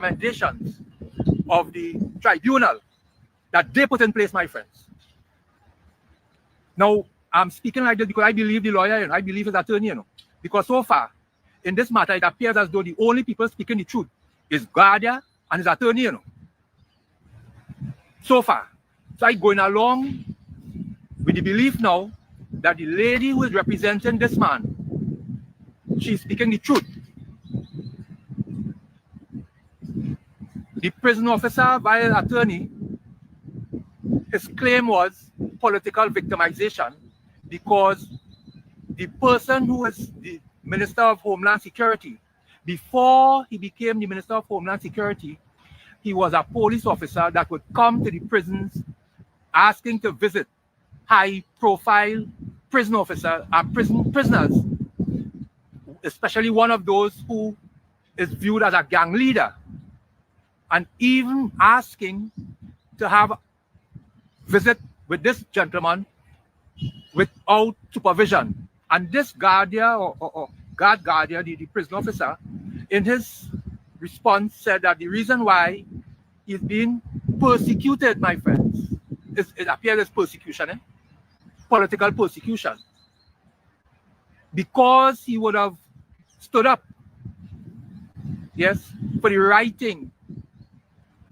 recommendations of the tribunal that they put in place, my friends. Now, I'm speaking like this because I believe the lawyer, and I believe his attorney, because so far, in this matter, it appears as though the only people speaking the truth is Guardia and his attorney, so far. So I'm going along with the belief now that the lady who is representing this man, she's speaking the truth. The prison officer via attorney, his claim was political victimization because the person who is the Minister of Homeland Security, before he became the Minister of Homeland Security, he was a police officer that would come to the prisons asking to visit high-profile prison officers and prisoners, especially one of those who is viewed as a gang leader, and even asking to have a visit with this gentleman without supervision. And this guardia or guardia, the prison officer, in his response said that the reason why he's being persecuted, my friends, it appears as persecution, political persecution, because he would have stood up, yes, for the right thing.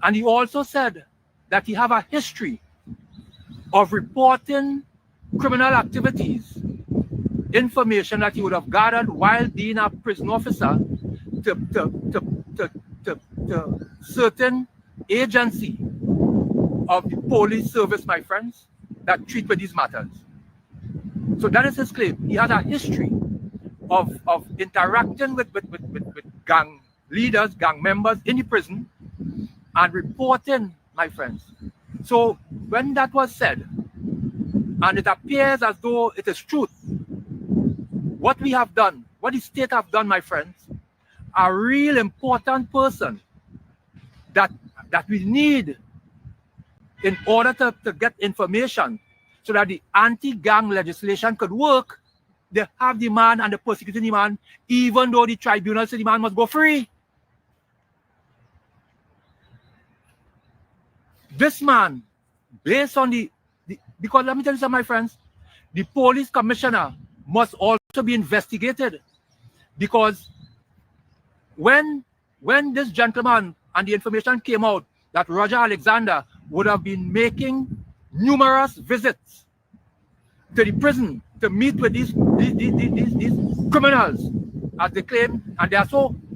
And he also said that he have a history of reporting criminal activities, information that he would have gathered while being a prison officer to certain agency of the police service, my friends, that treat with these matters. So that is his claim. He has a history of interacting with gang leaders, gang members in the prison and reporting, my friends. So when that was said, and it appears as though it is truth, what we have done, what the state have done, my friends, a real important person that we need in order to get information so that the anti-gang legislation could work, they have the man and the persecuting the man, even though the tribunal said the man must go free. This man, based on because let me tell you something, my friends, the police commissioner must also be investigated, because when this gentleman and the information came out that Roger Alexander would have been making numerous visits to the prison to meet with these criminals, as they claim, and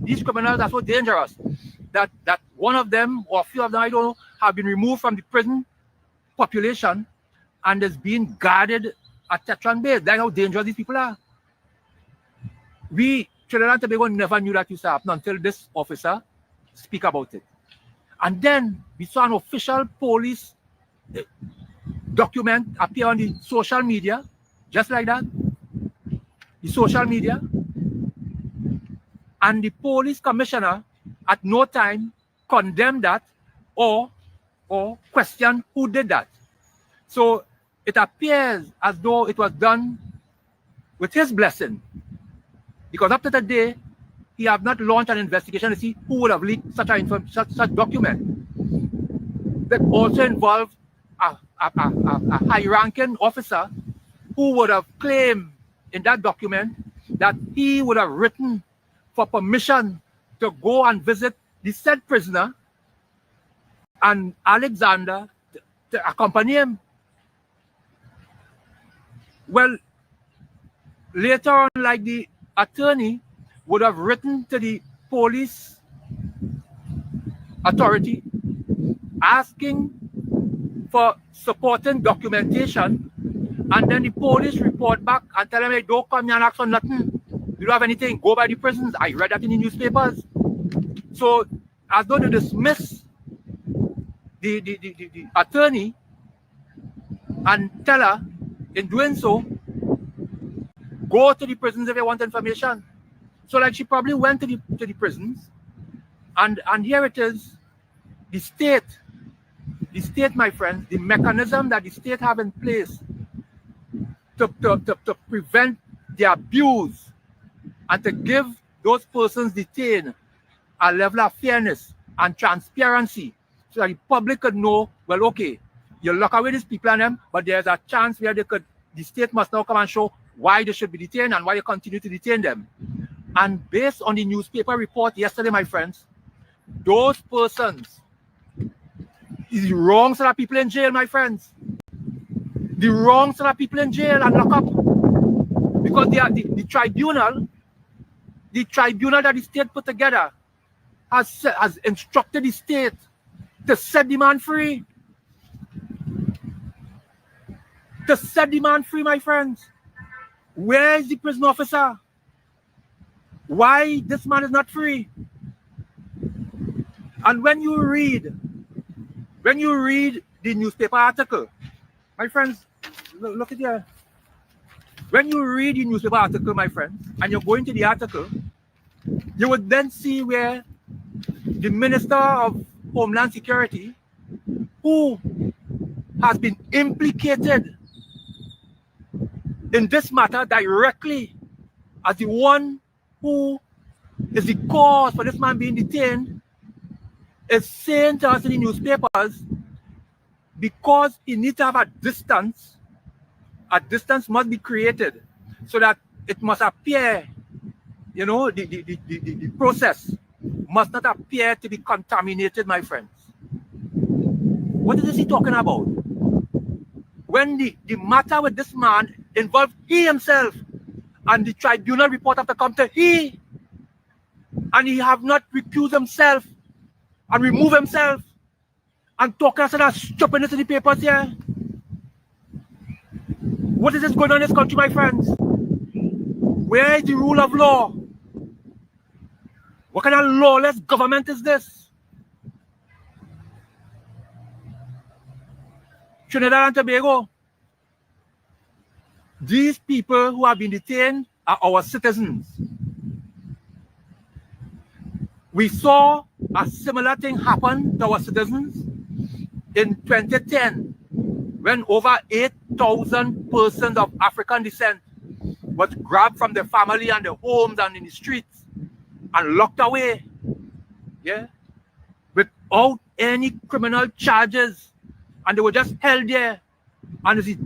these criminals are so dangerous that one of them or a few of them, I don't know, have been removed from the prison population and is being guarded at Tetran Bay. That's how dangerous these people are. We, Trinidad and Tobago, never knew that used to happen until this officer speak about it. And then we saw an official police document appear on the social media, just like that, the social media. And the police commissioner at no time condemned that or questioned who did that. So it appears as though it was done with his blessing, because up to today, he have not launched an investigation to see who would have leaked such document that also involved a high-ranking officer who would have claimed in that document that he would have written for permission to go and visit the said prisoner and Alexander to accompany him. Well, later on, like the attorney would have written to the police authority asking for supporting documentation, and then the police report back and tell them, hey, don't come here and ask for nothing. You don't have anything. Go by the prisons. I read that in the newspapers. So as though they dismiss the attorney and tell her, in doing so, go to the prisons if you want information. So like she probably went to the prisons, and here it is, the state, my friends, the mechanism that the state have in place to prevent the abuse and to give those persons detained a level of fairness and transparency so that the public could know, well, okay, you lock away these people and them, but there's a chance where the state must now come and show why they should be detained and why you continue to detain them. And based on the newspaper report yesterday, my friends, those persons, is the wrong set of people in jail, my friends. The wrong set of people in jail and lock up. Because they are the tribunal that the state put together has instructed the state to set the man free. To set the man free, my friends. Where is the prison officer? Why this man is not free? And when you read the newspaper article, my friends, look at here. When you read the newspaper article, my friends, and you're going to the article, you would then see where the Minister of Homeland Security, who has been implicated in this matter directly as the one who is the cause for this man being detained, is saying to us in the newspapers, because he needs to have a distance must be created so that it must appear, you know, the process must not appear to be contaminated, my friends. What is he talking about? When the matter with this man involved he himself, and the tribunal report have to come to he, and he have not recused himself and remove himself, and talking about that stupidness in the papers here. What is this going on in this country, my friends? Where is the rule of law? What kind of lawless government is this? Trinidad and Tobago. These people who have been detained are our citizens. We saw a similar thing happen to our citizens in 2010 when over 8,000 persons of African descent was grabbed from their family and their homes and in the streets and locked away, yeah, without any criminal charges, and they were just held there. And the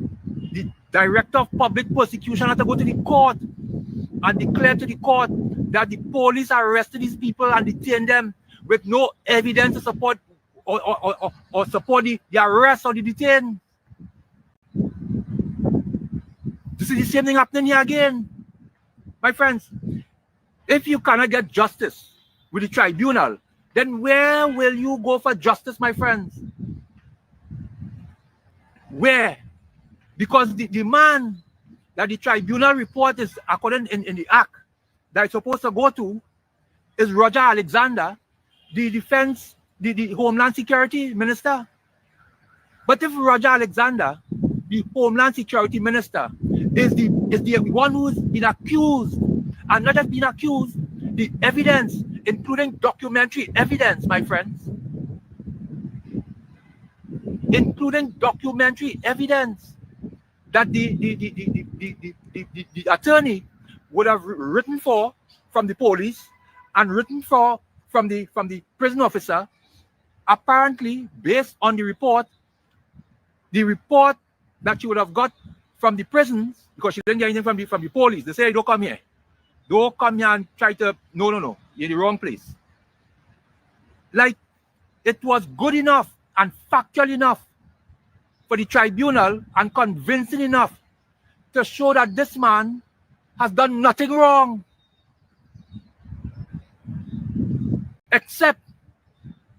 director of public prosecution had to go to the court and declare to the court that the police arrested these people and detained them with no evidence to support or support the arrest or the detain. This is the same thing happening here again. My friends, if you cannot get justice with the tribunal, then where will you go for justice, my friends? Where? Because the man that the tribunal report is according in the act that it's supposed to go to is Roger Alexander, the defense, the Homeland Security Minister. But if Roger Alexander, the Homeland Security Minister, is the one who's been accused, and not just been accused, the evidence, including documentary evidence, my friends, including documentary evidence that the attorney would have written for from the police and written for from the prison officer, apparently based on the report that she would have got from the prisons, because she didn't get anything from the police. They say, don't come here. Don't come here and try to, no, you're in the wrong place. Like, it was good enough and factual enough for the tribunal and convincing enough to show that this man has done nothing wrong, except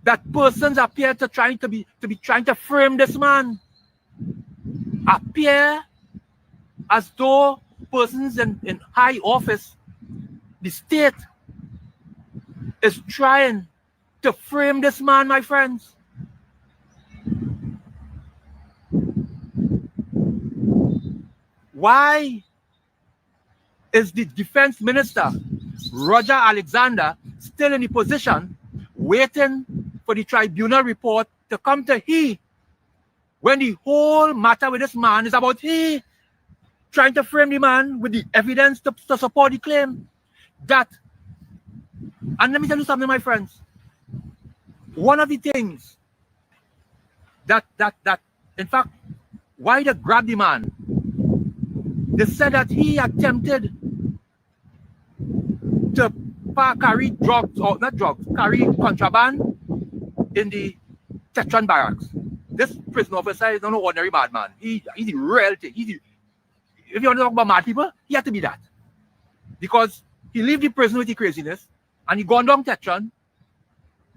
that persons appear to be trying to frame this man, appear as though persons in high office, the state, is trying to frame this man, my friends. Why is the defense minister, Roger Alexander, still in the position waiting for the tribunal report to come to he, when the whole matter with this man is about he trying to frame the man with the evidence to support the claim? That, and let me tell you something, my friends, One of the things that in fact, why they grabbed the man, they said that he attempted to carry drugs, or not drugs, carry contraband in the Tetron barracks. This prison officer is not an ordinary bad man. He's the real thing. If you want to talk about mad people, he had to be that. Because he left the prison with the craziness, and he gone down Tetron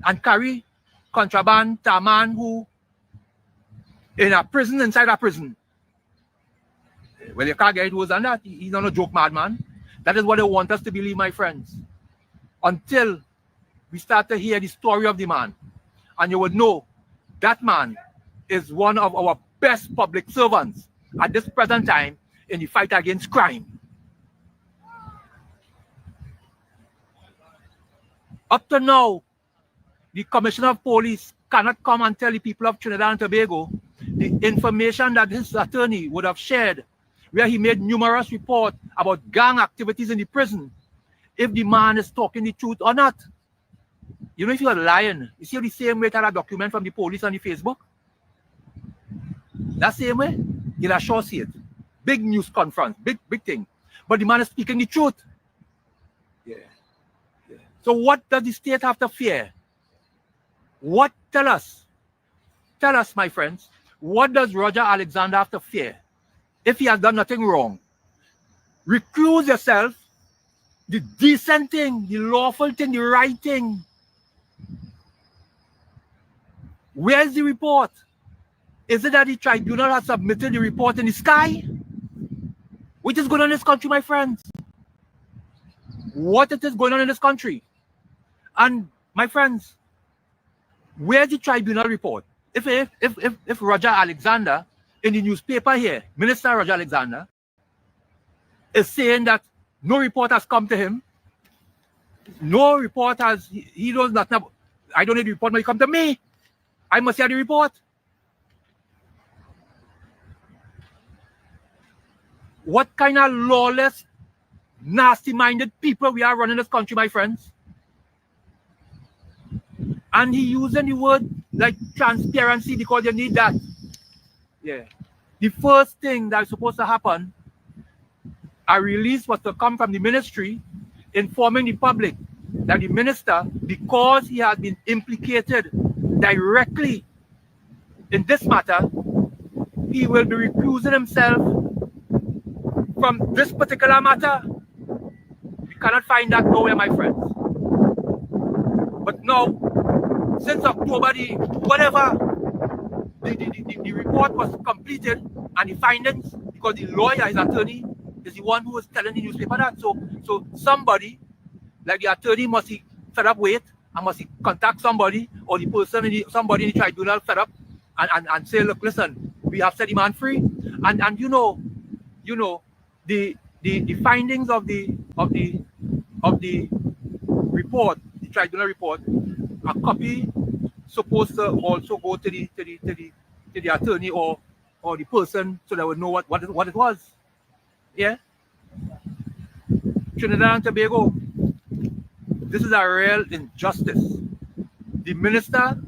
and carry contraband to a man who in a prison inside a prison. Well, you can't get it worse than that. He's not a joke madman. That is what they want us to believe, my friends. Until we start to hear the story of the man, and you would know that man is one of our best public servants at this present time in the fight against crime. Up to now, the Commissioner of Police cannot come and tell the people of Trinidad and Tobago the information that his attorney would have shared, where he made numerous reports about gang activities in the prison, if the man is talking the truth or not. You know, if you're lying, you see the same way that a document from the police on the Facebook? That same way, you'll sure see it. Big news conference, big thing. But the man is speaking the truth. Yeah. So what does the state have to fear? What? Tell us, my friends, what does Roger Alexander have to fear if he has done nothing wrong? Recuse yourself, the decent thing, the lawful thing, the right thing. Where's the report? Is it that the tribunal has submitted the report in the sky? What is going on in this country, my friends? What is going on in this country? And my friends, where's the tribunal report? If Roger Alexander in the newspaper here, Minister Roger Alexander, is saying that no report has come to him, no report has, he knows nothing, I don't need the report, but he come to me. I must hear the report. What kind of lawless, nasty-minded people we are running this country, my friends? And he using the word like transparency because you need that. Yeah. The first thing that is supposed to happen, a release was to come from the ministry informing the public that the minister, because he has been implicated directly in this matter, he will be recusing himself from this particular matter. We cannot find that nowhere, my friends. But now, since October, the report was completed and the findings, because the lawyer, his attorney, is the one who was telling the newspaper that. So somebody, like the attorney, must he fed up with and must he contact somebody, or the person, somebody in the tribunal fed up and say, look, listen, we have set the man free. And you know, the findings of the report, the tribunal report, a copy supposed to also go to the attorney or the person, so they would know what it was. Yeah. Trinidad and Tobago, this is a real injustice. The minister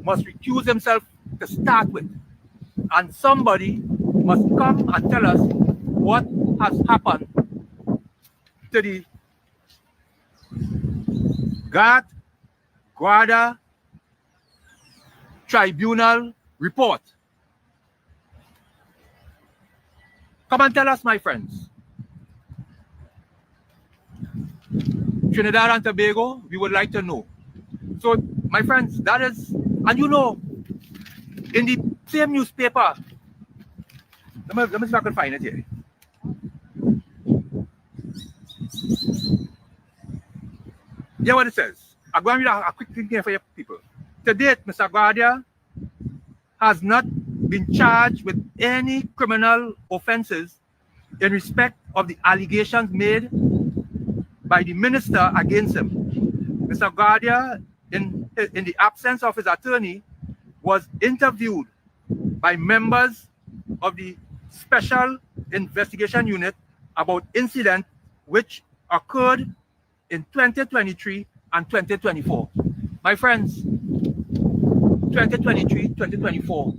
must recuse himself to start with, and somebody must come and tell us what has happened to the Guarda Tribunal report. Come and tell us, my friends. Trinidad and Tobago, we would like to know. So, my friends, that is, and you know, in the same newspaper, let me see if I can find it here. Yeah, what it says. I'm going to read a quick thing here for you people. To date, Mr. Guardia has not been charged with any criminal offenses in respect of the allegations made by the minister against him. Mr. Guardia, in the absence of his attorney, was interviewed by members of the Special Investigation Unit about incidents which occurred in 2023 and 2024. My friends, 2023, 2024.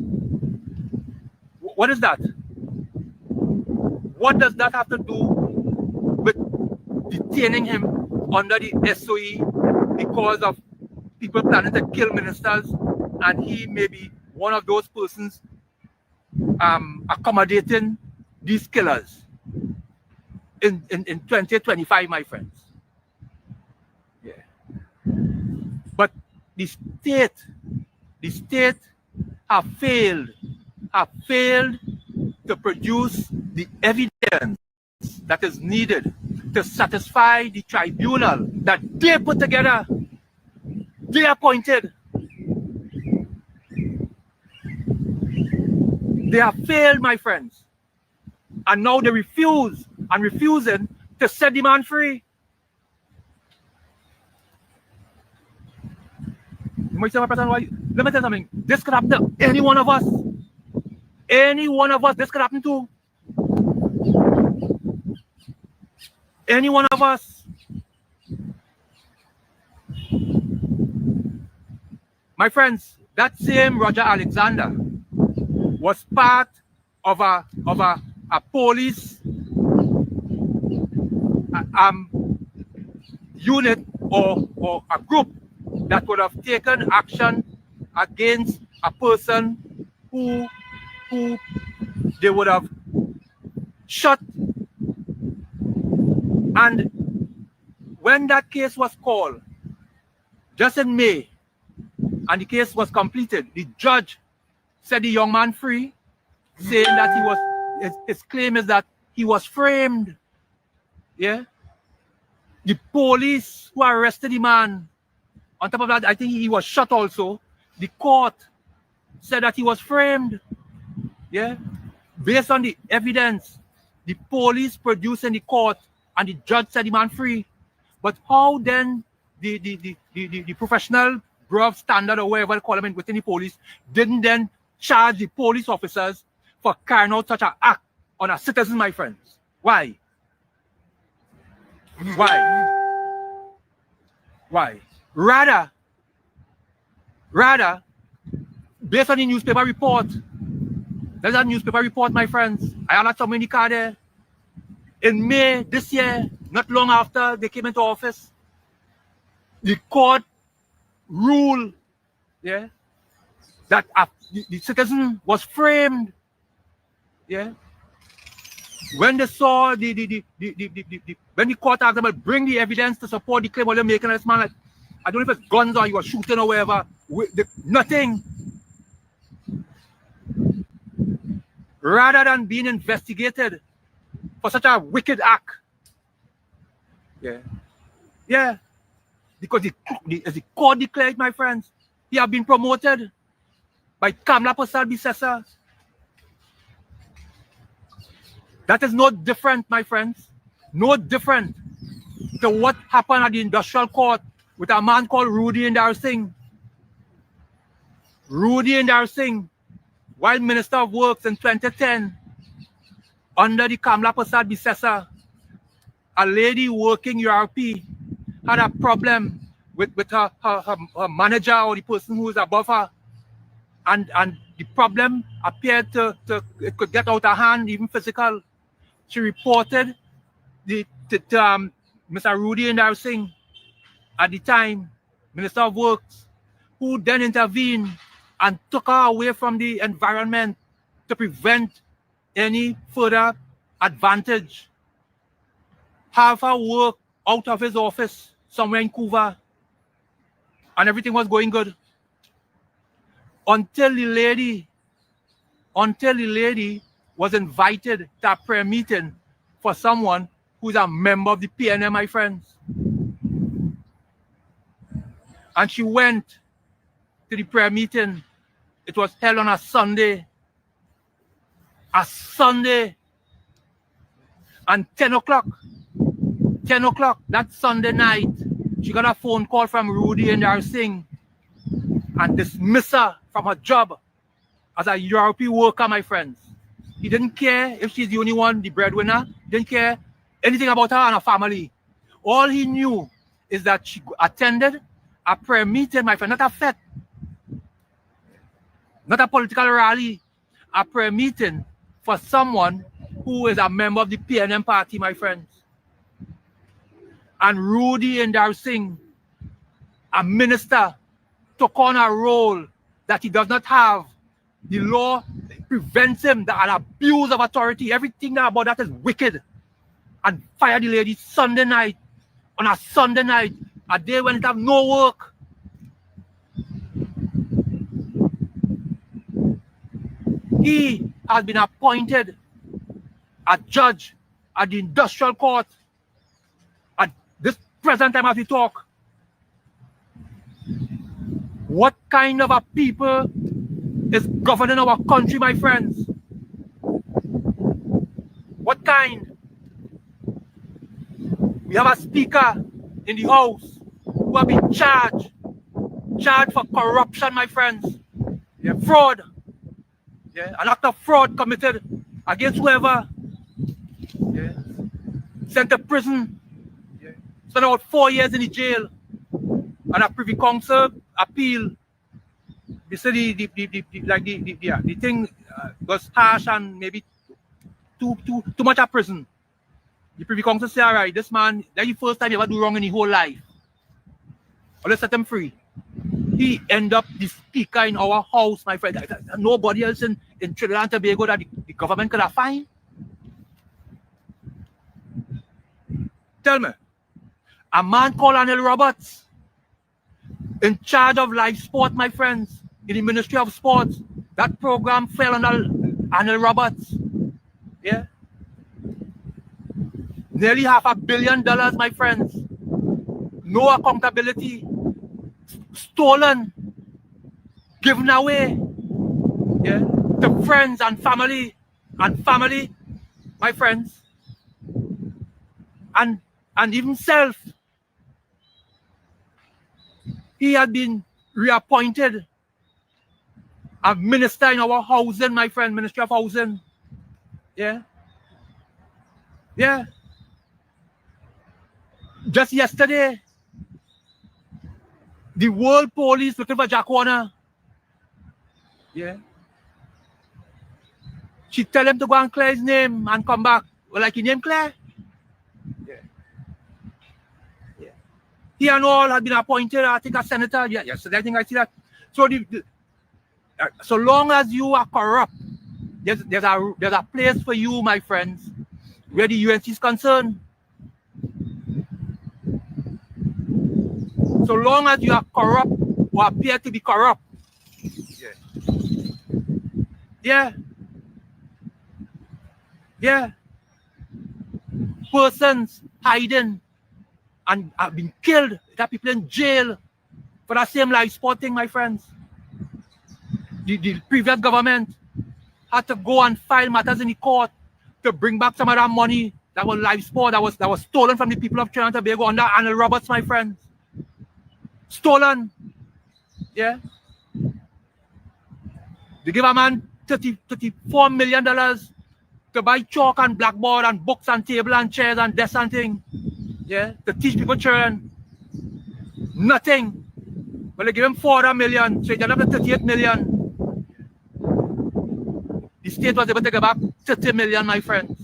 What is that? What does that have to do with detaining him under the SOE because of people planning to kill ministers, and he may be one of those persons accommodating these killers in 2025, my friends? Yeah. But the state have failed to produce the evidence that is needed to satisfy the tribunal that they put together, they appointed. They have failed, my friends. And now they refusing to set the man free. You might say, let me tell you something. This could happen to any one of us. Any one of us, this could happen to. Any one of us. My friends, that same Roger Alexander was part of a police unit or a group that would have taken action against a person who they would have shot. And when that case was called, just in May, and the case was completed, the judge set the young man free, saying that he was, his claim is that he was framed. Yeah. The police who arrested the man, on top of that, I think he was shot also. The court said that he was framed. Yeah. Based on the evidence, the police produced in the court, and the judge set the man free. But how then the professional bruv standard or whatever they call them within the police didn't then charge the police officers for carrying out such an act on a citizen, my friends? Why? Why? Why? Rather, based on the newspaper report, there's a newspaper report, my friends. I had some in the car there. In May this year, not long after they came into office, the court ruled, yeah, that the citizen was framed. Yeah. When they saw when the court asked them to bring the evidence to support the claim what they're making, this man, like, I don't know if it's guns or he was shooting or whatever, nothing. Rather than being investigated for such a wicked act. Yeah. Yeah. Because as the court declared, my friends, he have been promoted by Kamla Prasad Bisesa. That is no different, my friends. No different to what happened at the industrial court with a man called Rudy Indar Singh. Rudy Indar Singh, while Minister of Works in 2010, under the Kamla Prasad Bisesa, a lady working URP had a problem with her manager or the person who is above her. And the problem appeared it could get out of hand, even physical. She reported to Mr. Rudy Indar Singh at the time, Minister of Works, who then intervened and took her away from the environment to prevent any further advantage. Have her work out of his office somewhere in Cuba, and everything was going good. Until the lady was invited to a prayer meeting for someone who's a member of the PNM, my friends. And she went to the prayer meeting. It was held on a Sunday. A Sunday. And 10 o'clock that Sunday night, she got a phone call from Rudy Indar Singh and dismissed her from her job as a URP worker, my friends. He didn't care if she's the only one, the breadwinner. He didn't care anything about her and her family. All he knew is that she attended a prayer meeting, my friend, not a fete. not a political rally, a prayer meeting for someone who is a member of the PNM party, my friends. And Rudy Indar Singh, a minister, took on a role that he does not have. The law prevents him, an abuse of authority. Everything about that is wicked. And fire the lady Sunday night, on a Sunday night, a day when it have no work. He has been appointed a judge at the industrial court at this present time as we talk. What kind of a people is governing our country, my friends? What kind? We have a speaker in the house who have been charged for corruption, my friends. Yeah, fraud. Yeah, an act of fraud committed against whoever. Yeah. Sent to prison. Yeah. Spent about 4 years in the jail. And a Privy Council appeal. They said the thing was harsh and maybe too much of prison. The Privy Council say, all right, this man, that's the first time he ever do wrong in his whole life. Or let's set him free. He end up the speaker in our house, my friend. Nobody else in Trinidad and Tobago that the government could have find. Tell me, a man called Anil Roberts, in charge of live sport, my friends, in the Ministry of Sports, that program fell under Anil Roberts. Yeah. Nearly $500 million, my friends. No accountability. Stolen. Given away. Yeah. To friends and family. And family, my friends. And even self. He had been reappointed a minister in our housing, my friend, Ministry of Housing. Yeah. Yeah. Just yesterday, the world police looking for Jack Warner. Yeah. She tell him to go and clear his name and come back. Well, like, his name clear? Yeah. Yeah. He and all had been appointed, I think, a senator. Yeah, yesterday, I think I see that. So so long as you are corrupt, there's a place for you, my friends, where the UNC is concerned. So long as you are corrupt or appear to be corrupt. Yeah. Yeah. Yeah. Persons hiding and have been killed. There are people in jail for that same live sporting, my friends. The previous government had to go and file matters in the court to bring back some of that money that was live sport that was stolen from the people of Trinidad and Tobago under Anil Roberts, my friends. Stolen. Yeah. They give a man $34 million to buy chalk and blackboard and books and table and chairs and desks and things. Yeah. To teach people children. Nothing. But they give him $400 million. So he ended up with $38 million. The state was able to give back $30 million, my friends.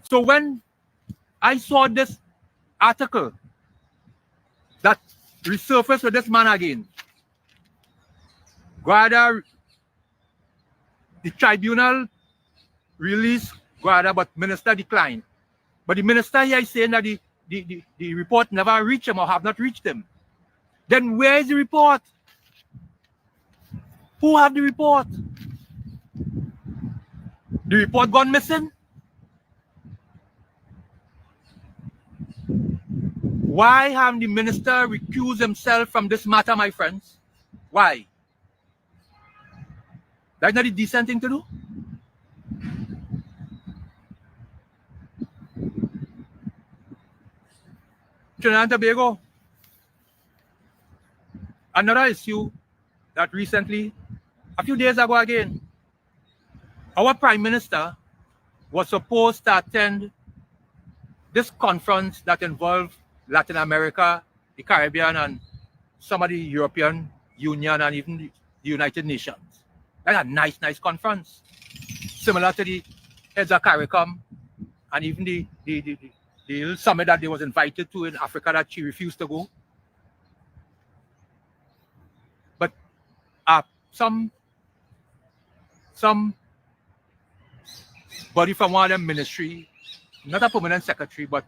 So when I saw this article that resurfaced with this man again, Guada, the tribunal released Guada, but minister declined. But the minister here is saying that the report never reached him or have not reached him. Then where is the report? Who have the report? The report gone missing? Why have the minister recused himself from this matter, my friends? Why? That's not a decent thing to do. Trinidad and Tobago. Another issue that recently, a few days ago again, our Prime Minister was supposed to attend this conference that involved Latin America, the Caribbean and some of the European Union and even the United Nations. That's a nice conference. Similar to the heads of CARICOM and even the little summit that they was invited to in Africa that she refused to go. But some body from one of them ministry, not a permanent secretary, but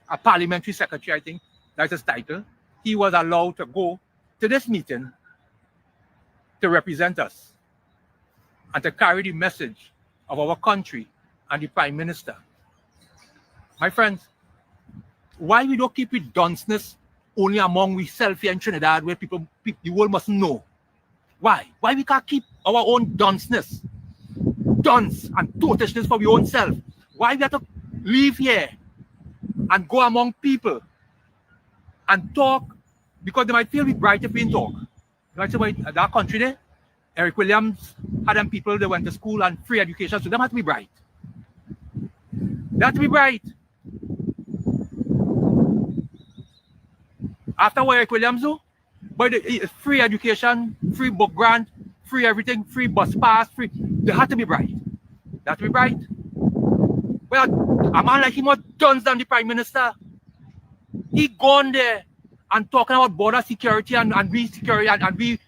a parliamentary secretary, I think that's his title. He was allowed to go to this meeting to represent us and to carry the message of our country and the Prime Minister. My friends, why we don't keep it dunceness only among ourselves here in Trinidad where people the world must know? Why? Why we can't keep our own dunceness, dunce and totishness for our own self? Why we have to live here and go among people and talk? Because they might feel we bright if we talk. They might say, well, that country there, Eric Williams had them people that went to school and free education, so they have to be bright. They have to be bright. After what Eric Williams do, but free education, free book grant, free everything, free bus pass, free. They have to be bright. They have to be bright. Well, a man like him was done than the Prime Minister. He gone there and talking about border security and we security and we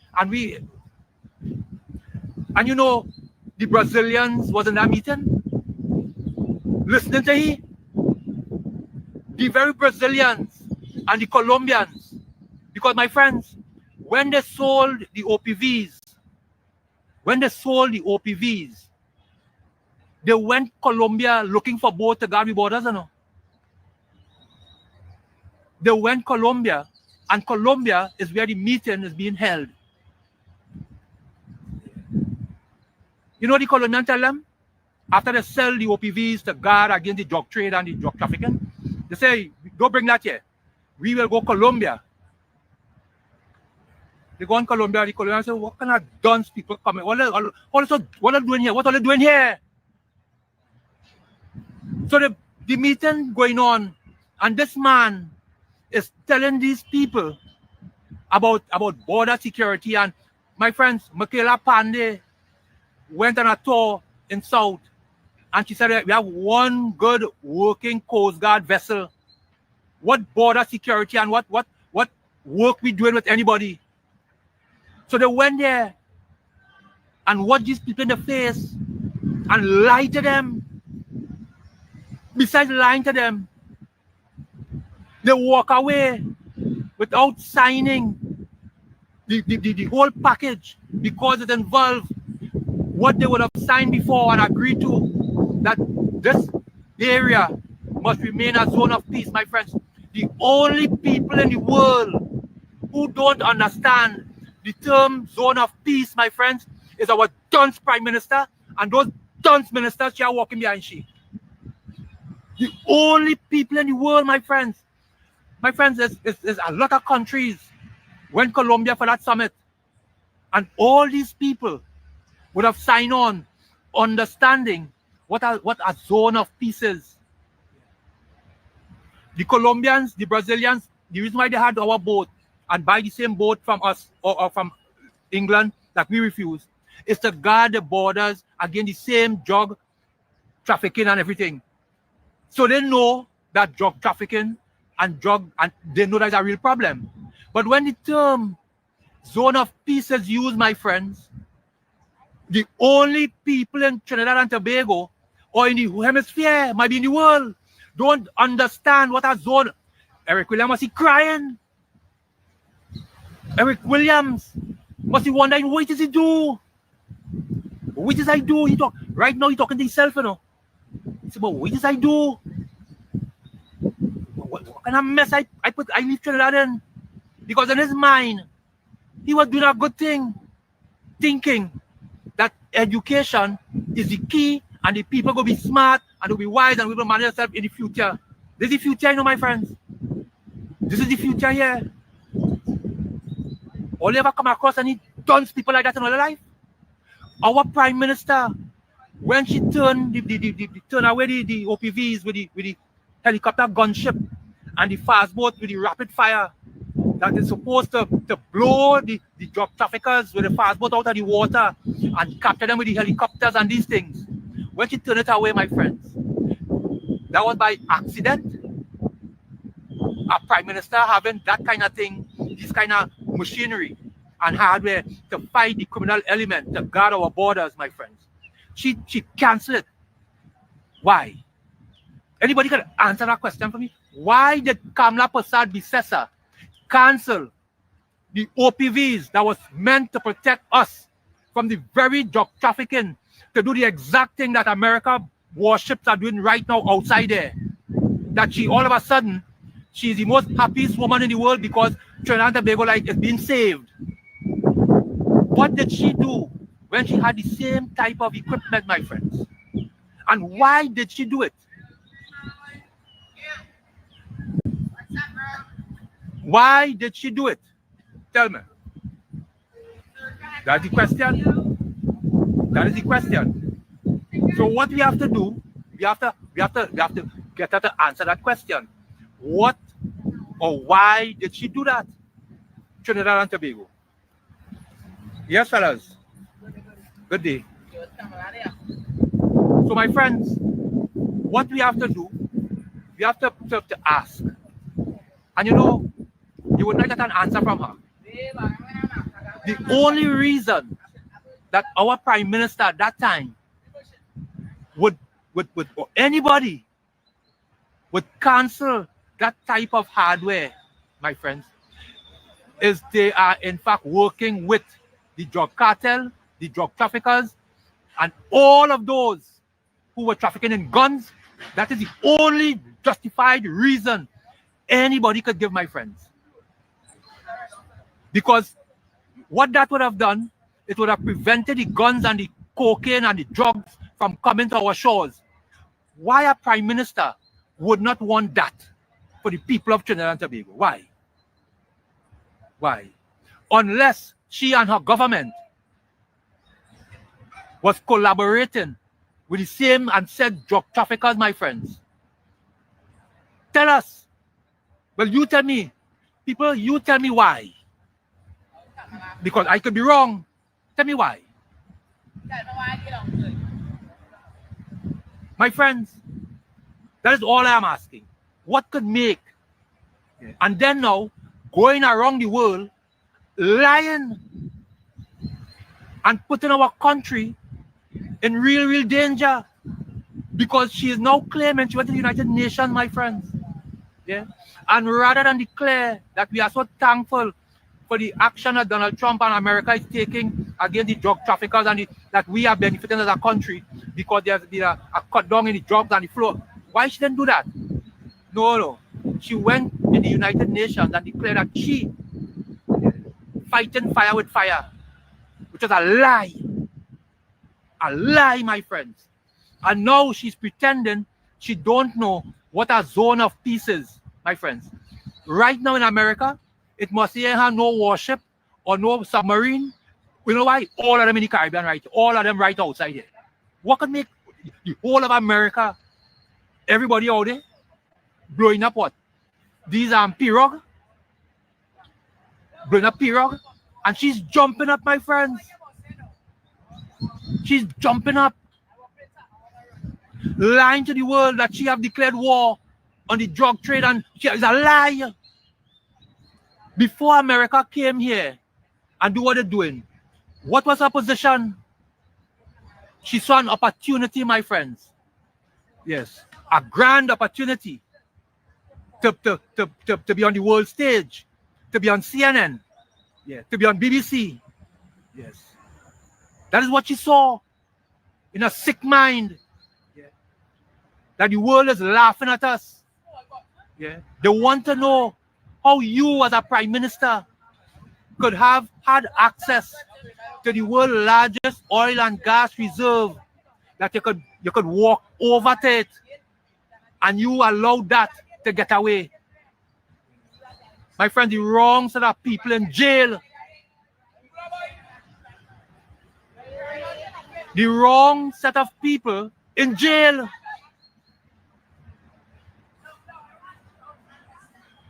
and you know the Brazilians was in that meeting listening to him. The very Brazilians and the Colombians, because my friends, when they sold the OPVs, they went Colombia looking for boat to guard the borders, you know. They went Colombia, and Colombia is where the meeting is being held. You know the Colombian tell them, after they sell the OPVs to guard against the drug trade and the drug trafficking, they say, don't bring that here. We will go Colombia. They go in Colombia, the Colombians say, what kind of dunce people coming? What are they doing here? What are they doing here? So the meeting going on, and this man is telling these people about border security. And my friends, Michaela Pandey went on a tour in South, and she said we have one good working Coast Guard vessel. What border security and what work we doing with anybody? So they went there and watched these people in the face and lied to them. Besides lying to them, they walk away without signing the whole package because it involved what they would have signed before and agreed to, that this area must remain a zone of peace, my friends. The only people in the world who don't understand the term zone of peace, my friends, is our dunce Prime Minister and those dunce ministers who are walking behind she. The only people in the world, my friends. My friends, there's a lot of countries went Colombia for that summit. And all these people would have signed on understanding what a zone of peace is. The Colombians, the Brazilians, the reason why they had our boat and buy the same boat from us or from England that we refused is to guard the borders against the same drug trafficking and everything. So they know that drug trafficking and they know that's a real problem. But when the term zone of peace is used, my friends, the only people in Trinidad and Tobago or in the hemisphere, might be in the world, don't understand what a zone. Eric Williams must be crying. Eric Williams must be wondering, what does he do? What does I do? Right now he's talking to himself, you know. He said, but what does I do? What kind of mess I leave Trinidad in? Because in his mind, he was doing a good thing, thinking that education is the key and the people will be smart and will be wise and will manage themselves in the future. This is the future, you know, my friends. This is the future here. All you ever come across any dunce people like that in our life? Our Prime Minister, when she turned turn away the OPVs with the helicopter gunship and the fast boat with the rapid fire, that is supposed to blow the drug traffickers with the fast boat out of the water and capture them with the helicopters and these things. When she turned it away, my friends, that was by accident. A prime minister having that kind of thing, this kind of machinery and hardware to fight the criminal element, to guard our borders, my friends. She canceled it. Why? Anybody can answer that question for me? Why did Kamala Prasad Bisesa cancel the OPVs that was meant to protect us from the very drug trafficking, to do the exact thing that America warships are doing right now outside there? That she all of a sudden, she's the most happiest woman in the world because Trinidad and Tobago is being saved. What did she do when she had the same type of equipment, my friends? And why did she do it? Why did she do it? Tell me. That's the question. That is the question. So what we have to do, we have to get her to answer that question. What or why did she do that? Trinidad and Tobago. Yes, fellas. Good day. So my friends, what we have to do, we have to ask. And you know, you would not get an answer from her. The only reason that our prime minister at that time would or anybody would cancel that type of hardware, my friends, is they are in fact working with the drug cartel, the drug traffickers, and all of those who were trafficking in guns. That is the only justified reason anybody could give, my friends. Because what that would have done, it would have prevented the guns and the cocaine and the drugs from coming to our shores. Why a prime minister would not want that for the people of Trinidad and Tobago? Why? Why? Unless she and her government was collaborating with the same and said drug traffickers, my friends. Tell us. Well, you tell me. People, you tell me why. Because I could be wrong. Tell me why. My friends, that is all I am asking. What could make? And then now, going around the world, lying and putting our country in real danger because she is now claiming she went to the United Nations, my friends. Yeah. And rather than declare that we are so thankful for the action that Donald Trump and America is taking against the drug traffickers and that we are benefiting as a country because there's been a cut down in the drugs and the flow. Why she didn't do that? No. She went in the United Nations and declared that she fighting fire with fire, which is a lie. A lie, my friends. And now she's pretending she don't know what a zone of peace is, my friends. Right now in America, it must have no warship or no submarine. You know why? All of them in the Caribbean, right? All of them right outside here. What could make the whole of America, everybody out there, blowing up what? These pirogue? Blowing up pirogue? And she's jumping up, my friends. She's jumping up. Lying to the world that she have declared war on the drug trade, and she is a lie. Before America came here and do what they're doing, what was her position? She saw an opportunity, my friends. Yes, a grand opportunity to be on the world stage, to be on CNN, yeah, to be on BBC. Yes. That is what she saw in a sick mind. Yeah. That the world is laughing at us. Yeah. They want to know how you as a prime minister could have had access to the world's largest oil and gas reserve, that you could walk over to it and you allowed that to get away. My friend, the wrong set of people in jail. The wrong set of people in jail.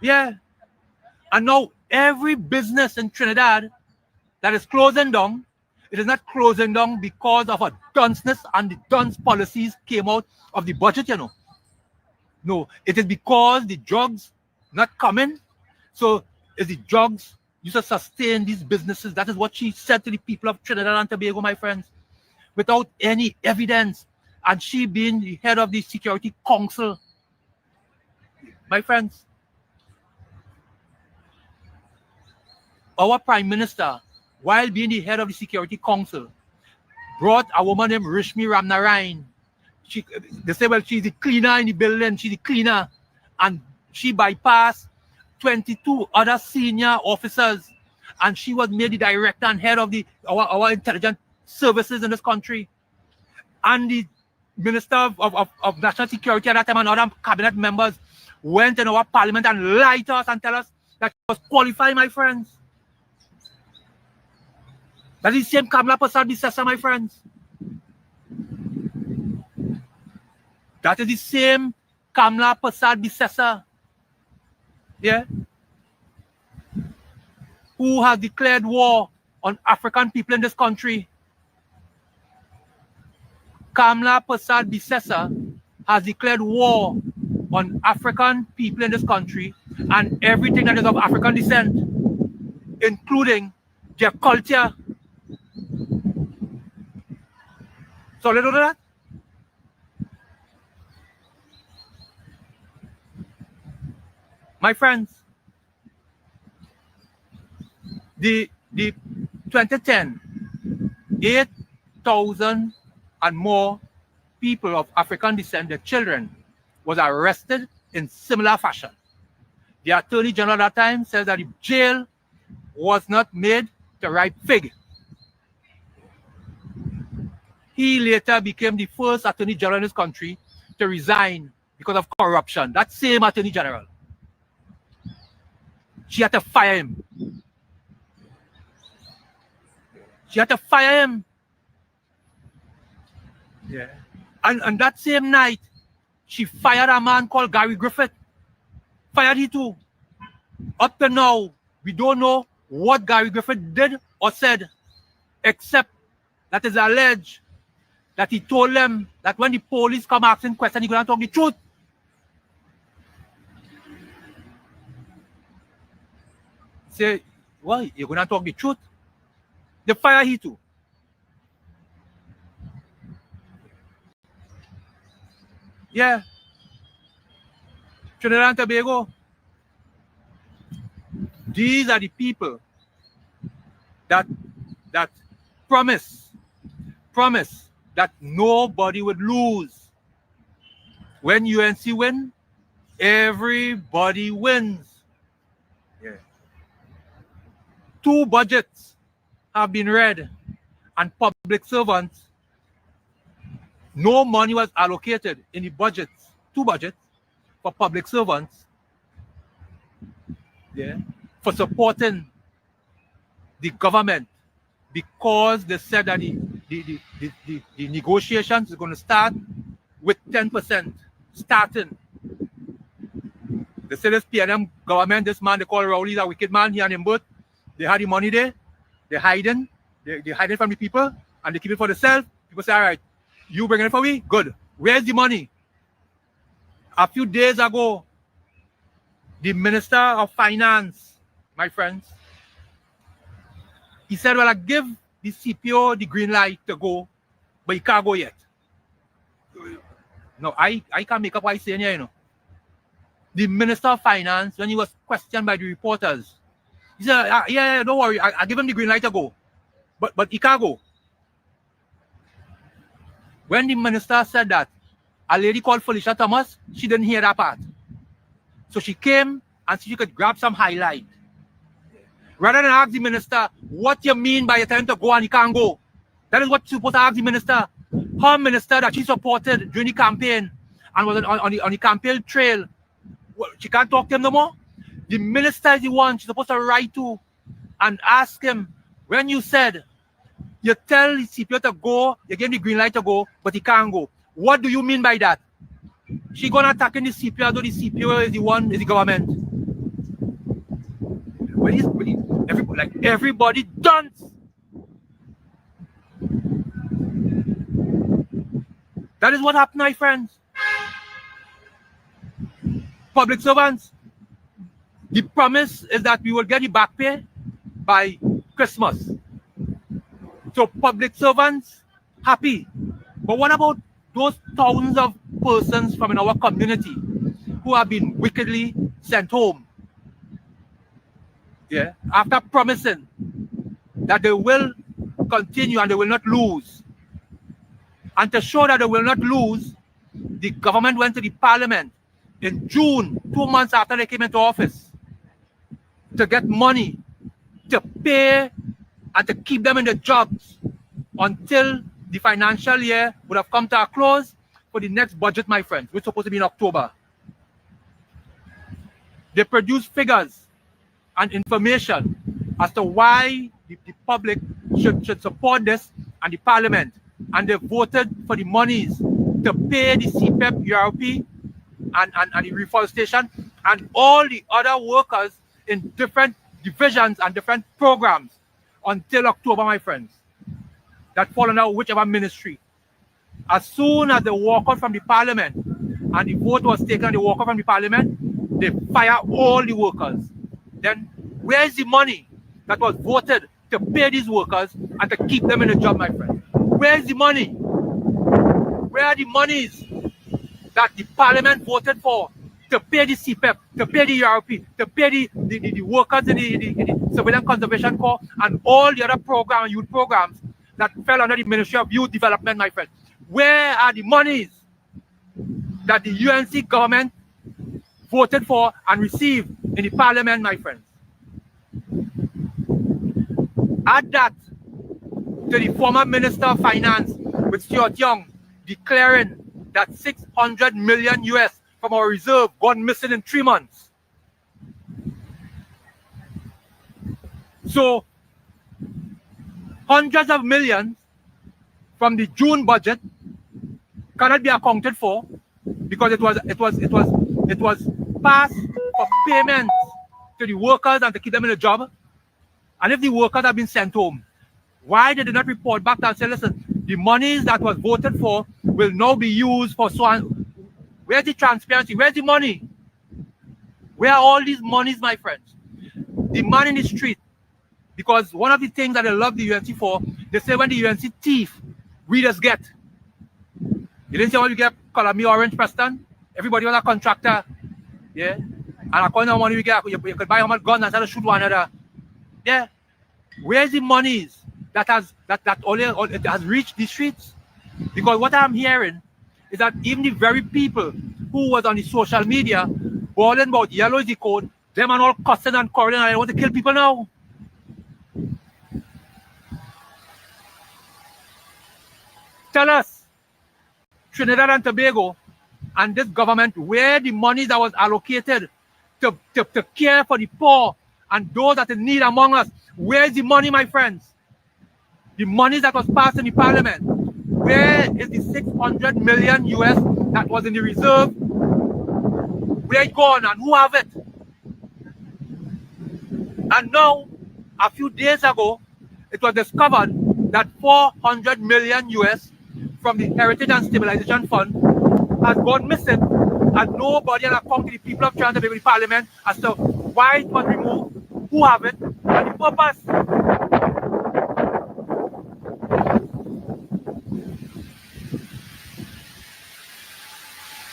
Yeah. And now every business in Trinidad that is closing down, it is not closing down because of a dunceness and the dunce policies came out of the budget, you know. No, it is because the drugs not coming. So is the drugs used to sustain these businesses. That is what she said to the people of Trinidad and Tobago, my friends, without any evidence. And she being the head of the Security Council. My friends, our Prime Minister, while being the head of the Security Council, brought a woman named Rishmi Ramnarayan. They say, well, she's the cleaner in the building, she's the cleaner. And she bypassed 22 other senior officers. And she was made the director and head of our intelligence services in this country. And the Minister of National Security at that time and other cabinet members went in our parliament and lied to us and tell us that she was qualified, my friends. That is the same Kamla Prasad Bisesa, my friends. That is the same Kamla Prasad Bisesa. Yeah. Who has declared war on African people in this country. Kamla Prasad Bisesa has declared war on African people in this country and everything that is of African descent, including their culture. So let's do that. My friends, the 2010, 8,000 and more people of African descent, their children, was arrested in similar fashion. The Attorney General at that time says that the jail was not made to ripe fig. He later became the first Attorney General in this country to resign because of corruption. That same Attorney General. She had to fire him. She had to fire him. Yeah. And that same night, she fired a man called Gary Griffith. Fired he too. Up to now, we don't know what Gary Griffith did or said, except that is alleged that he told them that when the police come asking questions, he's going to talk the truth. Say, well, you're going to talk the truth. They fire he too. Yeah. Trinidad and Tobago. These are the people that promise that nobody would lose. When UNC win, everybody wins. Yeah. 2 budgets have been read, and public servants, no money was allocated in the budgets, 2 budgets for public servants, yeah, for supporting the government, because they said that the negotiations is going to start with 10% starting. They say this PNM government, this man they call Rowley, is a wicked man, he and him both. They had the money there, they're hiding from the people, and they keep it for themselves. People say, all right, you bring it for me? Good. Where's the money? A few days ago, the Minister of Finance, my friends, he said, well, I give the CPO the green light to go, but he can't go yet. No, I can't make up what he's saying here, you know. The Minister of Finance, when he was questioned by the reporters, he said, yeah, don't worry, I give him the green light to go, but he can't go. When the minister said that, a lady called Felicia Thomas, she didn't hear that part. So she came and she could grab some highlight. Rather than ask the minister, what you mean by you telling him to go and he can't go? That is what you're supposed to ask the minister. Her minister that she supported during the campaign and was on the campaign trail, well, she can't talk to him no more. The minister is the one she's supposed to write to and ask him, when you said, you tell the CPO to go, you gave him the green light to go, but he can't go. What do you mean by that? She gonna attack the CPO, although the CPO is the government. everybody dance. That is what happened, my friends. Public servants, the promise is that we will get the back pay by Christmas. So public servants, happy. But what about those thousands of persons from in our community who have been wickedly sent home? Yeah, after promising that they will continue and they will not lose. And to show that they will not lose, the government went to the parliament in June, 2 months after they came into office, to get money to pay and to keep them in the jobs until the financial year would have come to a close for the next budget, my friends, which is supposed to be in October. They produced figures and information as to why the public should support this and the parliament. And they voted for the monies to pay the CPEP, URP, and the reforestation, and all the other workers in different divisions and different programs until October, my friends, that fall under whichever ministry. As soon as they walk out from the parliament and the vote was taken, they walk out from the parliament, they fire all the workers. Then where is the money that was voted to pay these workers and to keep them in the job, my friend? Where is the money? Where are the monies that the parliament voted for to pay the CPEP, to pay the URP, to pay the workers in the Civilian Conservation Corps and all the other programs, youth programs that fell under the Ministry of Youth Development, my friend? Where are the monies that the UNC government voted for and received in the parliament, my friends? Add that to the former Minister of Finance with Stuart Young declaring that 600 million US from our reserve gone missing in 3 months. So hundreds of millions from the June budget cannot be accounted for because it was passed for payments to the workers and to keep them in a job. And if the workers have been sent home, why did they not report back and say, listen, the monies that was voted for will now be used for so on? Where's the transparency? Where's the money? Where are all these monies, my friends? The man in the street, because one of the things that I love the UNC for, they say when the UNC thief, we just get. You didn't say when you get color me orange, Preston? Everybody was a contractor. Yeah? And according to the money we get, you could buy how much guns and start to shoot one another. Yeah. Where's the monies that has reached the streets? Because what I'm hearing is that even the very people who was on the social media bawling about yellow is the code, them and all cussing and quarreling and they want to kill people now. Tell us, Trinidad and Tobago and this government, where the money that was allocated to care for the poor and those that in need among us, where is the money, my friends? The money that was passed in the parliament. Where is the 600 million US that was in the reserve? Where it gone and who have it? And now, a few days ago, it was discovered that 400 million US from the Heritage and Stabilization Fund has gone missing, and nobody has come to the people of Trinidad and Tobago Parliament as to why it was removed, who have it, and the purpose.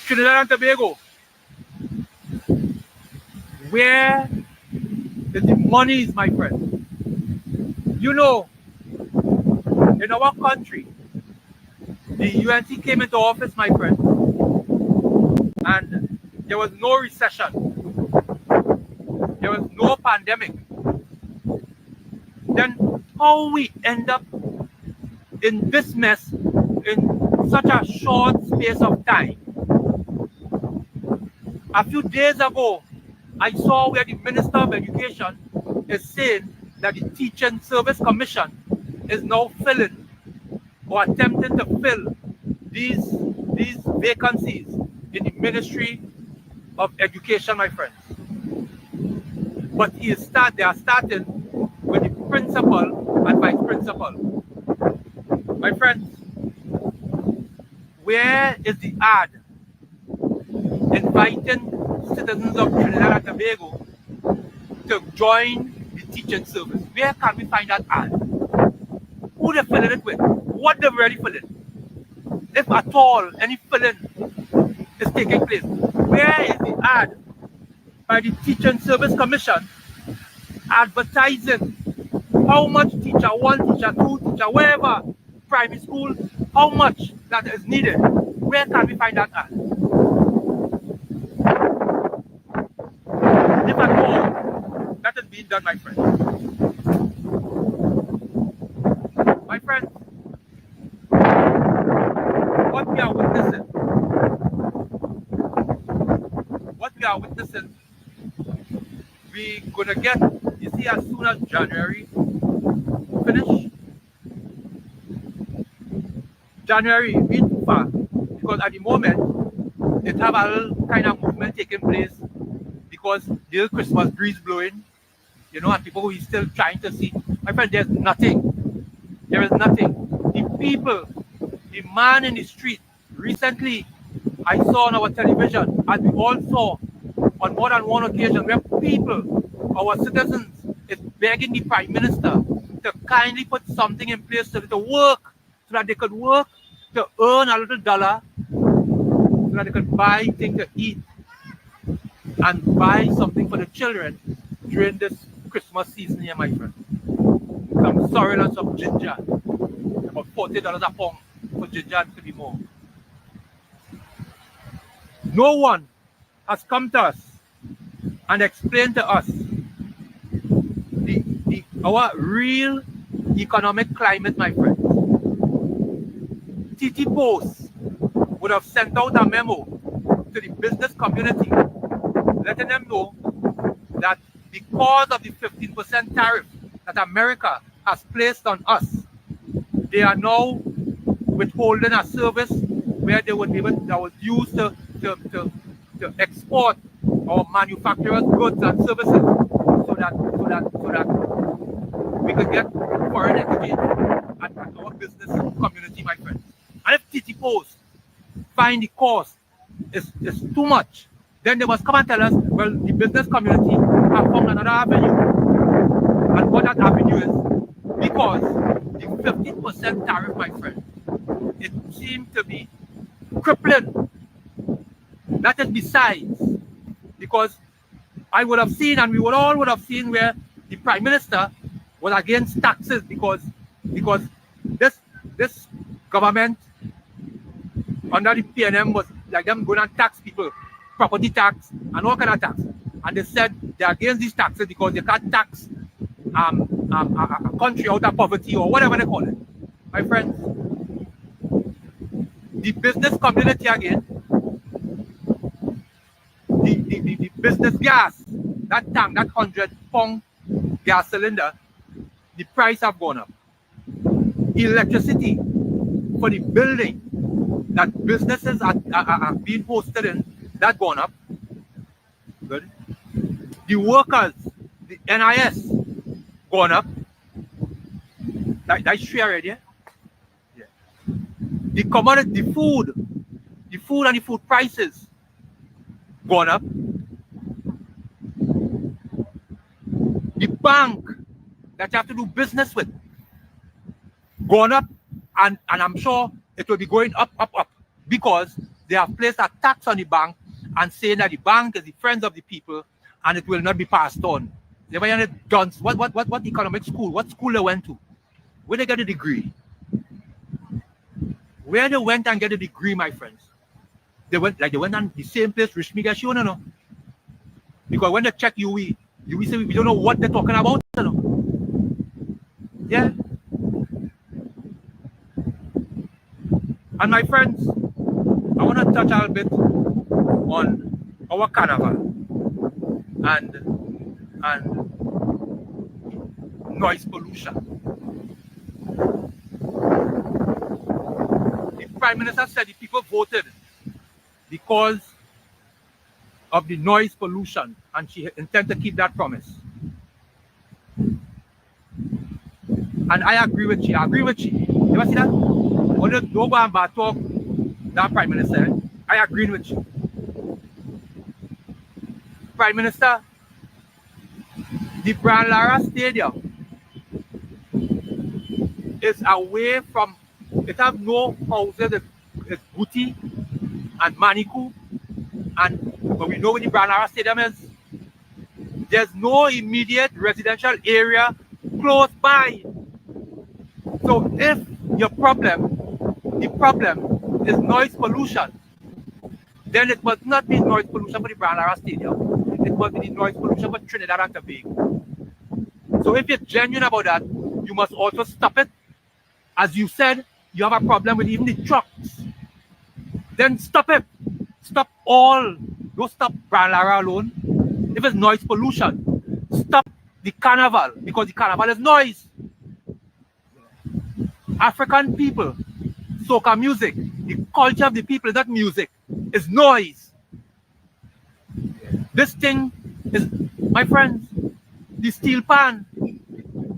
Trinidad and Tobago, where is the monies, my friend? You know, in our country, the UNC came into office, my friend, and there was no recession. There was no pandemic. Then how we end up in this mess in such a short space of time? A few days ago, I saw where the Minister of Education is saying that the Teaching Service Commission is now filling or attempting to fill these vacancies in the Ministry of Education, my friends. But they are starting with the principal and vice principal. My friends, where is the ad inviting citizens of Trinidad and Tobago to join the teaching service? Where can we find that ad? Who they filling it with? What they've already filled it? If at all any filling is taking place, where is the ad by the Teaching Service Commission advertising how much teacher 1, teacher 2, teacher wherever, primary school, how much that is needed? Where can we find that ad? If at all, that is being done, my friends. My friends, what we are witnessing, we're gonna get, you see, as soon as January finish, January being too far, because at the moment it have a little kind of movement taking place because the Christmas breeze blowing, you know, and people who is still trying to see. My friend, there's nothing. There is nothing. The people, the man in the street, recently I saw on our television, and we all saw on more than one occasion, where people, our citizens, is begging the Prime Minister to kindly put something in place so that they could work to earn a little dollar, so that they could buy things to eat and buy something for the children during this Christmas season here, my friend. Some sorrel and some ginger, about $40 a pound for ginger and to be more. No one has come to us and explained to us our real economic climate, my friend. TT Post would have sent out a memo to the business community letting them know that because of the 15% tariff that America has placed on us, they are now withholding a service where they would be able, that was used to export our manufacturers' goods and services so that we could get foreign exchange and our business community, my friends. And if TT Post find the cost is too much, then they must come and tell us, well, the business community have found another avenue. And what that avenue is, because the 15% tariff, my friend, it seems to be crippling. That is besides, because I would have seen, and we all would have seen, where the Prime Minister was against taxes because this government under the PNM was like them going and tax people, property tax and all kind of tax. And they said they're against these taxes because they can't tax a country out of poverty or whatever they call it. My friends, the business community again, the business gas, that tank, that 100-pound gas cylinder, the price have gone up. Electricity for the building that businesses are being hosted in, that gone up. Good. The workers, the NIS, gone up. That's true already. Yeah? Yeah. The commodity, the food and the food prices gone up. The bank that you have to do business with gone up, and I'm sure it will be going up because they have placed a tax on the bank and saying that the bank is the friends of the people and it will not be passed on. They were done. What economic school? What school they went to? Where they get a degree? Where they went and get a degree, my friends? They went on the same place Rich Miguel show, no. Because when they check UE say we don't know what they're talking about, no. Yeah. And my friends, I want to touch a little bit on our carnival and noise pollution. The Prime Minister said the people voted because of the noise pollution, and she intends to keep that promise. And I agree with you. I agree with you. You ever see that? When you don't go and talk that Prime Minister, I agree with you. Prime Minister, the Brand Lara Stadium is away from, it have no houses, it's Booty and Manikou, but we know where the Brand Lara Stadium is. There's no immediate residential area close by. So if the problem is noise pollution, then it must not be noise pollution for the Brand Lara Stadium. It must be the noise pollution for Trinidad and Tobago. So if you're genuine about that, you must also stop it. As you said, you have a problem with even the trucks. Then stop it. Stop all. Don't stop Brand Lara alone. If it's noise pollution, stop the carnival, because the carnival is noise. African people, soca music, the culture of the people is not music, it's noise. This thing is, my friends, the steel pan,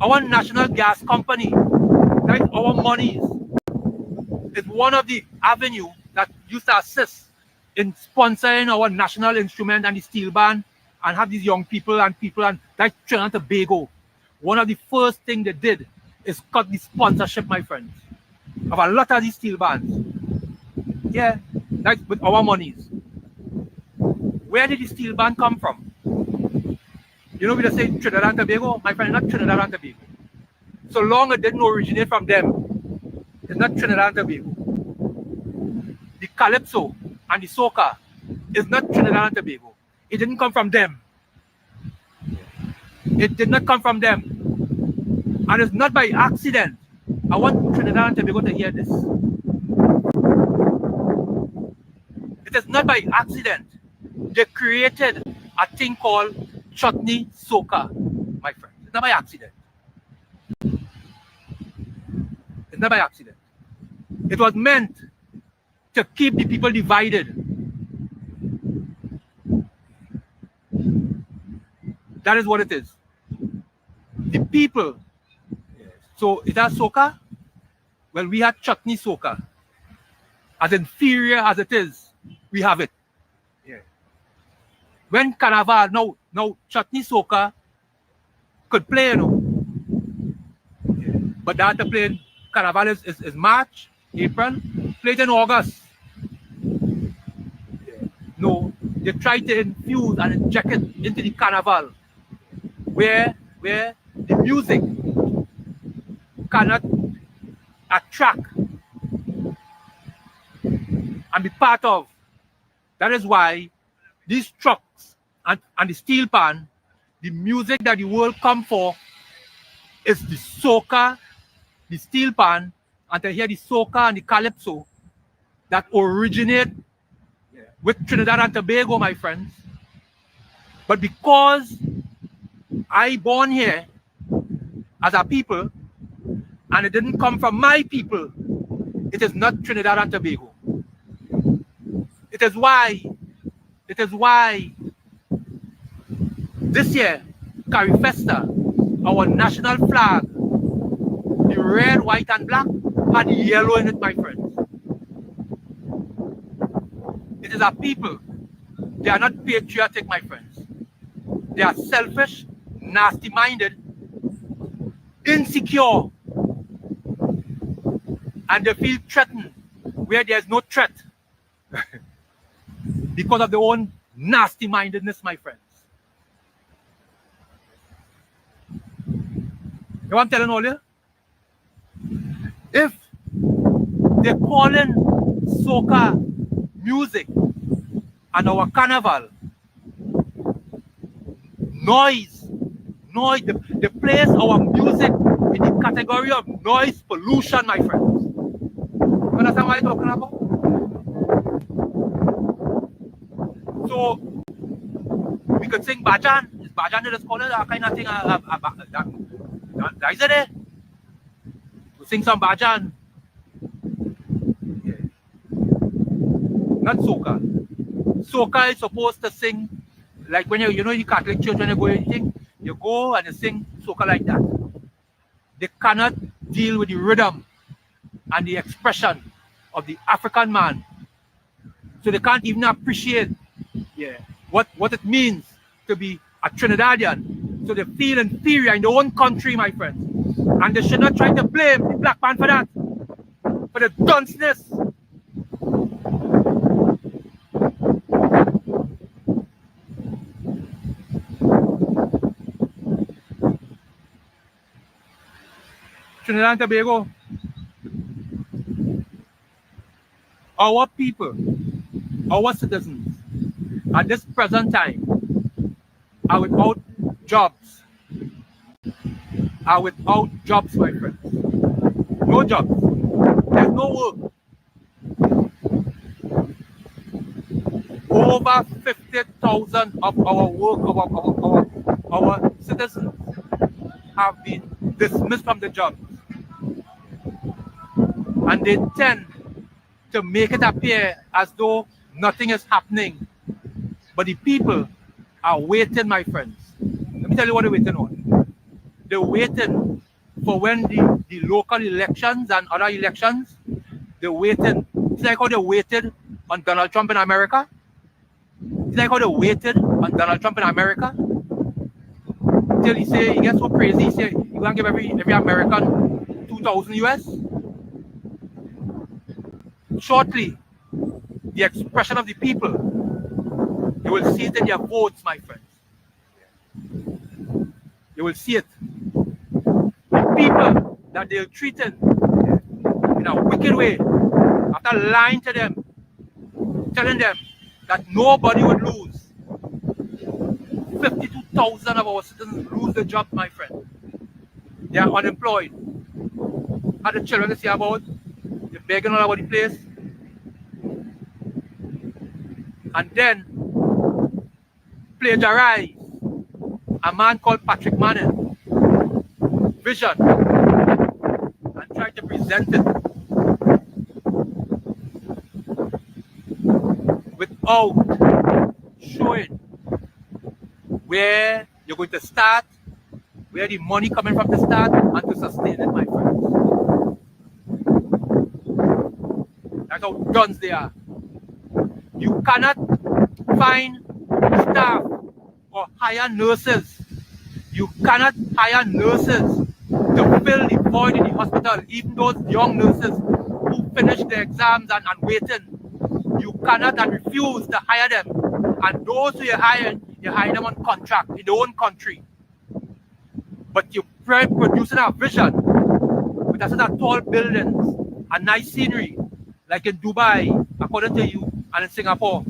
our national gas company, right, our monies, is one of the avenues that used to assist in sponsoring our national instrument and the steel band, and have these young people and like Trinidad and Tobago. One of the first things they did is cut the sponsorship, my friends, of a lot of these steel bands. Yeah, that's with our monies. Where did the steel band come from? You know, we just say Trinidad and Tobago. My friend, not Trinidad and Tobago. So long it didn't originate from them, it's not Trinidad and Tobago. The Calypso and the Soca is not Trinidad and Tobago. It didn't come from them. It did not come from them. And it's not by accident. I want Trinidad and Tobago to hear this. It is not by accident. They created a thing called chutney soca, my friend. It's not by accident. It's not by accident. It was meant to keep the people divided. That is what it is. The people. So it has soca. Well, we had chutney soca. As inferior as it is, we have it. Yeah. When Carnival, now chutney soca could play, you know. Yeah. But that to play in Carnival is March, April, played in August. Yeah. No, they try to infuse and inject it into the Carnival, where the music cannot attract and be part of. That is why these trucks and the steel pan, the music that the world come for is the soca, the steel pan, and to hear the soca and the calypso that originate with Trinidad and Tobago, my friends. But because I born here as a people, and it didn't come from my people, it is not Trinidad and Tobago. It is why this year, Carifesta, our national flag, the red, white, and black, had yellow in it, my friends. It is a people. They are not patriotic, my friends. They are selfish, nasty-minded, insecure, and they feel threatened where there's no threat because of their own nasty-mindedness, my friends. You know what I'm telling all you? If they call in soca music and our carnival noise, they place our music in the category of noise pollution, my friends. You understand what I'm talking about? So we could sing Bajan. Is Bajan the scholar that kind of thing? That is it. We sing some Bajan. Yeah. Not soca. Soca is supposed to sing like when you know the Catholic church when you go anything, you go and you sing soca like that. They cannot deal with the rhythm and the expression of the African man. So they can't even appreciate what it means to be a Trinidadian. So they feel inferior in their own country, my friends. And they should not try to blame the black man for that, for the dunceness. Trinidad and Tobago, our people, our citizens, at this present time, are without jobs. Are without jobs, my friends. No jobs. There's no work. Over 50,000 of our citizens have been dismissed from the jobs. And they tend to make it appear as though nothing is happening. But the people are waiting, my friends. Let me tell you what they're waiting on. They're waiting for when the local elections and other elections, they're waiting. It's like how they waited on Donald Trump in America. It's like how they waited on Donald Trump in America till he gets so crazy. He say he's gonna give every American 2,000 US. Shortly, the expression of the people, you will see it in their votes, my friends. You will see it. The people that they're treating in a wicked way, after lying to them, telling them that nobody would lose. 52,000 of our citizens lose their jobs, my friend. They are unemployed. How the children to see about? They're begging all over the place. And then plagiarize a man called Patrick Manning vision and try to present it without showing where you're going to start, where the money coming from to start, and to sustain it, my friends. That's how guns they are. You cannot find staff or hire nurses. You cannot hire nurses to fill the void in the hospital, even those young nurses who finished their exams and waiting. You cannot and refuse to hire them. And those who you hire them on contract in their own country. But you're producing a vision with a set of tall buildings and nice scenery, like in Dubai, according to you, and in Singapore.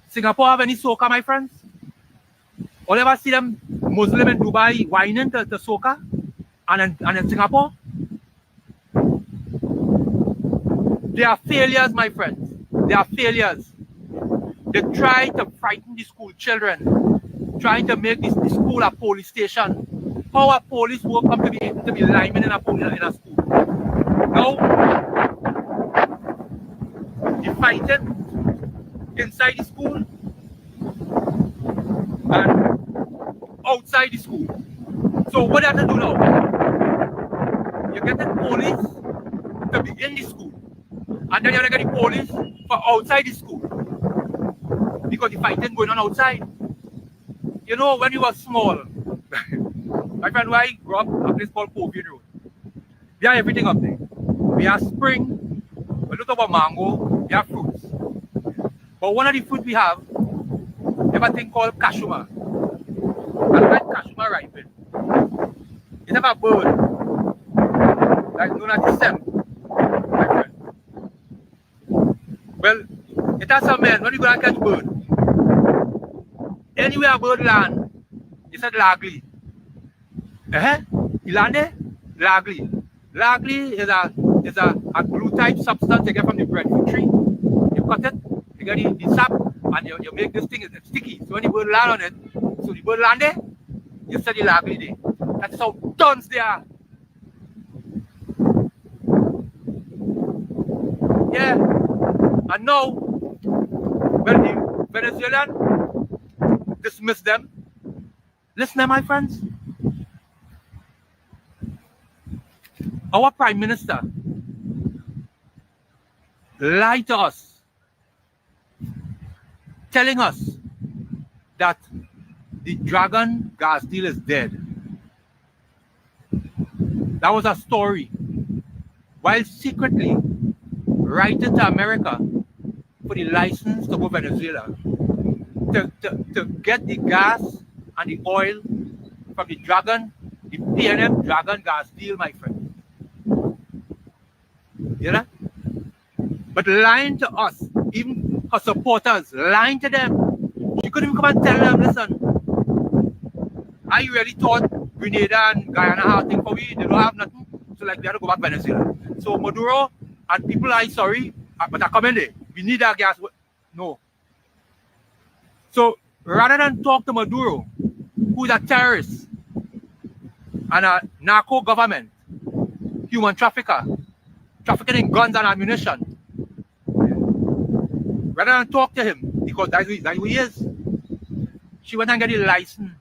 Singapore have any soca, my friends? Or ever see them Muslim in Dubai whining to soca? And in Singapore? They are failures, my friends. They are failures. They try to frighten the school children, trying to make this school a police station. How a police will come to be linemen in a school? No. You fight it inside the school and outside the school. So what do you have to do now? You get the police to be in the school, and then you have to get the police for outside the school because the fighting going on outside. You know, when you were small, my friend, where I grew up, a place called Covian Road. We have everything up there. We have spring, a lot of mango, we have fruits. But one of the fruits we have, have a thing called kashuma. And when kashuma ripen, it have a bird like known as the sem, my friend. Well, it has some men, when you go and catch bird, anywhere a bird land, it's said lagly. You land there? Lagly. Lagly is a glue type substance you get from the breadfruit tree. You cut it, you get the sap, and you make this thing it's sticky. So when the bird land on it, so the bird land there, you set the lagly there. That's how tons they are. Yeah. And now, when the Venezuelan dismiss them, listen, my friends. Our Prime Minister lied to us, telling us that the Dragon gas deal is dead. That was a story. While secretly writing to America for the license to go to Venezuela, to get the gas and the oil from the Dragon, the PNM Dragon gas deal, my friend. You know? But lying to us, even her supporters, lying to them. She couldn't even come and tell them, listen, I really thought Grenada and Guyana had thing for we, they don't have nothing. So like, we have to go back to Venezuela. So Maduro and people are sorry, but I come in there. We need that gas. No. So rather than talk to Maduro, who's a terrorist and a narco government, human trafficker, trafficking in guns and ammunition, rather than talk to him, because that's who he is, she went and get a license.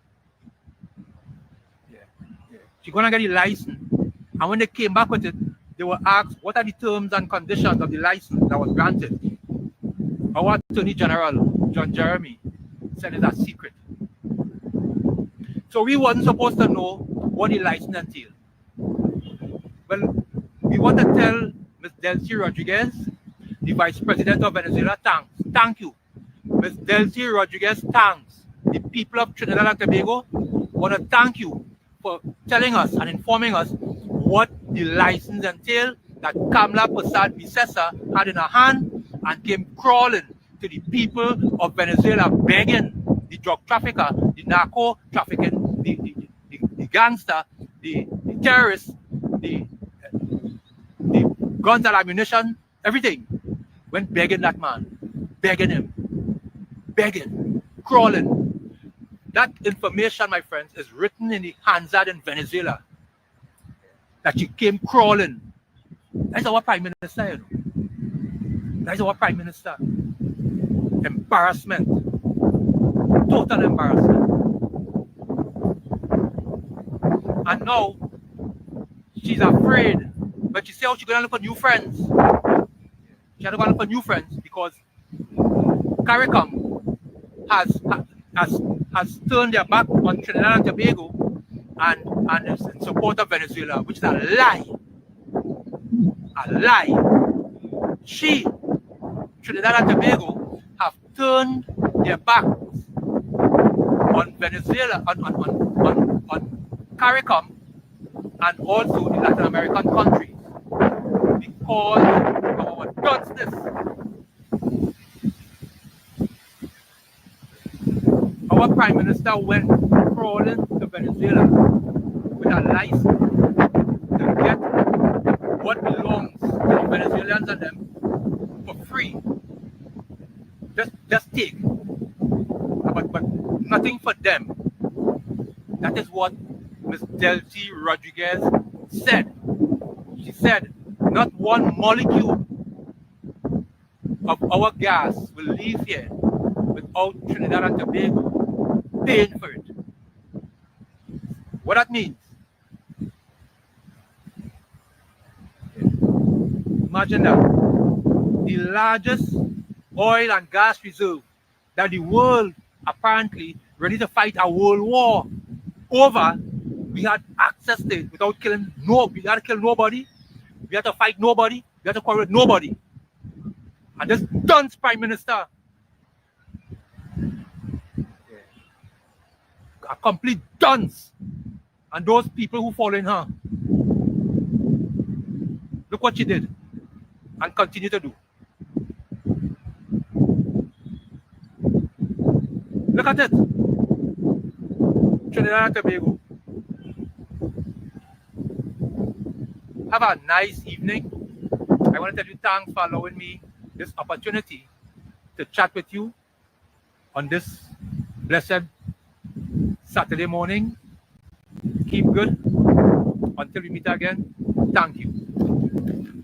She went and get a license. And when they came back with it, they were asked, what are the terms and conditions of the license that was granted? Our Attorney General, John Jeremy, said it's a secret. So we wasn't supposed to know what the license entailed. Well, we want to tell Ms. Delcy Rodriguez, the Vice President of Venezuela, thanks. Thank you. Ms. Delcy Rodriguez, thanks. The people of Trinidad and Tobago want to thank you for telling us and informing us what the license entailed that Kamala Persad Bissessa had in her hand and came crawling to the people of Venezuela begging the drug trafficker, the narco trafficking, the gangster, the terrorists, the guns and ammunition, everything. Went begging that man, begging him, begging, crawling. That information, my friends, is written in the Hansard in Venezuela. That she came crawling. That's our Prime Minister, you know. That's our Prime Minister. Embarrassment. Total embarrassment. And now, she's afraid. But she said, oh, she's going to look for new friends. She had to go look for new friends because CARICOM has turned their back on Trinidad and Tobago and is in support of Venezuela, which is a lie. A lie. She, Trinidad and Tobago, have turned their backs on Venezuela, on CARICOM, and also the Latin American countries because of our dunceness. Our Prime Minister went crawling to Venezuela with a license to get what belongs to the Venezuelans and them for free. Just take. But nothing for them. That is what Ms. Delcy Rodriguez said. She said, not one molecule of our gas will leave here without Trinidad and Tobago paying for it. What that means? Imagine that. The largest oil and gas reserve that the world apparently ready to fight a world war over, we had access to it without killing nobody. We had to kill nobody. We had to fight nobody. We had to quarrel with nobody. And this dunce Prime Minister, a complete dunce, and those people who follow in her. Look what she did and continue to do. Look at it. Trinidad and Tobago. Have a nice evening. I want to tell you thanks for allowing me this opportunity to chat with you on this blessed Saturday morning. Keep good. Until we meet again, thank you.